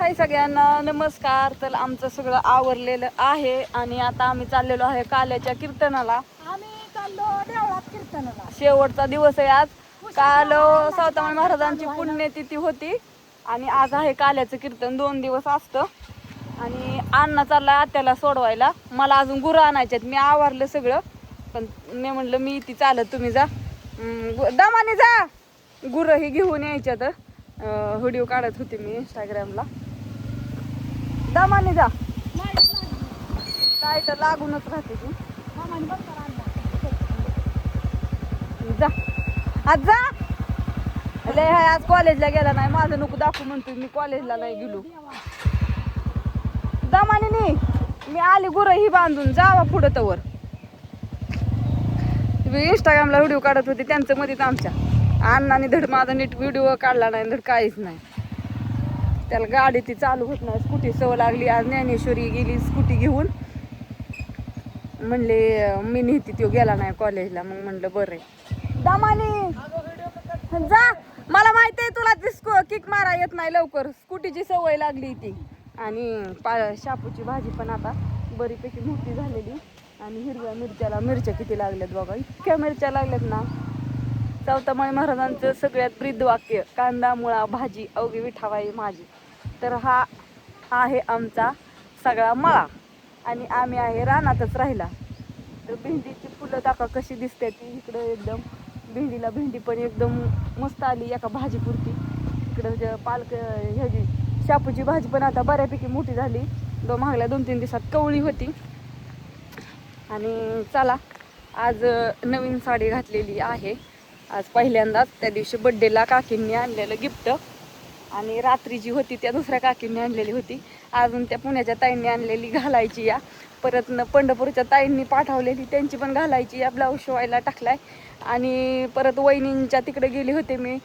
हाय सगळ्यांना नमस्कार. तर आमचं सगळं आवरलेलं आहे आणि आता आम्ही चाललेलो आहे काल्याच्या कीर्तनाला. आम्ही चाललो देवळात कीर्तनाला. शेवटचा दिवस आहे आज. काल सावतामाई महाराजांची पुण्यतिथी होती आणि आज आहे काल्याचं कीर्तन. 2 दिवस असतं आणि अण्णा चालला आत्याला सोडवायला. मला अजून गुरं आणायच्यात. मी आवरलं सगळं पण मी म्हणलं मी ती चालत तुम्ही जा दमाने जा. गुरं ही घेऊन यायच्यात. व्हिडिओ काढत होते मी इंस्टाग्रामला. दमाने जा. काय तर लागूनच राहते ती. जा आज जा. लय हाय आज कॉलेजला गेला नाही. माझं नको दाखवू म्हणतो मी कॉलेजला नाही गेलो. दमाने नाही मी आली गुरं ही बांधून जावा पुढं तवर. इंस्टाग्रामला व्हिडिओ काढत होते त्यांचं मध्येच आमच्या अण्णाने धड माझा नीट व्हिडिओ काढला नाही. धड काहीच नाही. त्याला गाडी ती चालू होत नाही. स्कूटी सवय लागली. आज ज्ञानेश्वरी गेली स्कूटी घेऊन. म्हणले मी नेहती तो गेला नाही कॉलेजला. मग म्हणलं बरं आहे. दमाने जा. मला माहिती आहे तुला ती किक मारा येत नाही लवकर. स्कूटीची सवय लागली ती. आणि शापूची भाजी पण आता बरीपैकी मोठी झालेली. आणि हिरव्या मिरच्याला मिरच्या किती लागल्यात बघा. इतक्या मिरच्या लागल्यात ना. सावतामाई महाराजांचं सगळ्यात ब्रीद वाक्य कांदा मुळा भाजी अवघी विठावाई माझी. तर हा आहे आमचा सगळा मळा आणि आम्ही आहे रानातच राहिला. तर भेंडीची फुलं टाका कशी दिसते ती इकडं एकदम. भेंडीला भेंडी पण एकदम मस्त आली एका भाजीपुरती. इकडं पालक ह्याची शापूची भाजी पण आता बऱ्यापैकी मोठी झाली. मागल्या 2-3 दिवसात कवळी होती. आणि चला आज नवीन साडी घातलेली आहे. आज पहिल्यांदाच. त्या दिवशी बड्डेला काकींनी आणलेलं गिफ्ट आणि रात्री जी होती त्या दुसऱ्या काकींनी आणलेली होती. अजून त्या पुण्याच्या ताईंनी आणलेली घालायची या. परत पंढरपूरच्या ताईंनी पाठवलेली त्यांची पण घालायची या. ब्लाऊज शिवायला टाकलाय. आणि परत वहिनींच्या तिकडे गेली होते मी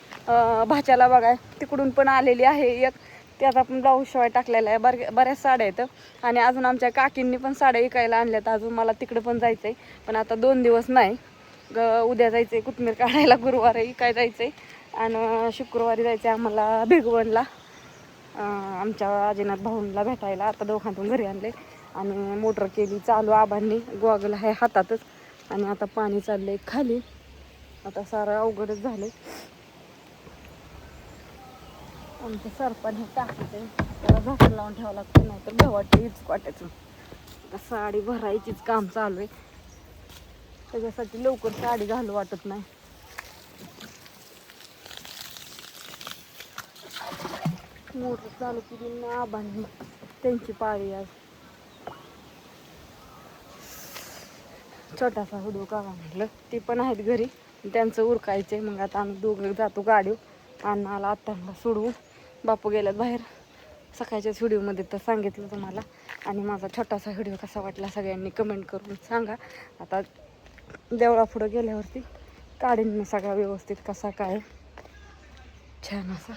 भाच्याला बघाय. तिकडून पण आलेली आहे एक. त्यात आपण ब्लाऊज शिवाय टाकलेला आहे. बऱ्याच साड्या आहेत. आणि अजून आमच्या काकींनी पण साड्या विकायला आणल्यात. अजून मला तिकडे पण जायचं आहे पण आता 2 दिवस नाही. उद्या जायचं आहे कोथमीर काढायला. गुरुवारी काय जायचं आहे. आणि शुक्रवारी जायचं आहे आम्हाला भिगवणला आमच्या आजीनाथ भाऊंला भेटायला. आता दोघांतून घरी आणले आणि मोटर केली चालू आबांनी. गॉगल आहे हातातच. आणि आता पाणी चाललंय खाली. आता सारं अवघडच झालंय. आमचं सरपण हे टाकायचं त्याला झाकण लावून ठेवावं लागतं नाही तर भवाटे हीच वाटायचं. आता साडी भरायचीच काम चालू आहे. त्याच्यासाठी लवकर साडी घालू वाटत नाही. मोटर चालू केली ना आबांनी. त्यांची पाळी आज. छोटासा व्हिडिओ काढा म्हटलं. ते पण आहेत घरी त्यांचं उरकायचंय. मग आता आम्ही दोघं जातो गाडीवर. अण्णाला आत्यांना सोडवून. बापू गेल्यात बाहेर. सकाळच्याच व्हिडिओमध्ये तर सांगितलं तुम्हाला. आणि माझा छोटासा व्हिडिओ कसा वाटला सगळ्यांनी कमेंट करून सांगा. आता देवळा पुढं गेल्यावरती काढीन मी सगळा व्यवस्थित कसा काय छान असा.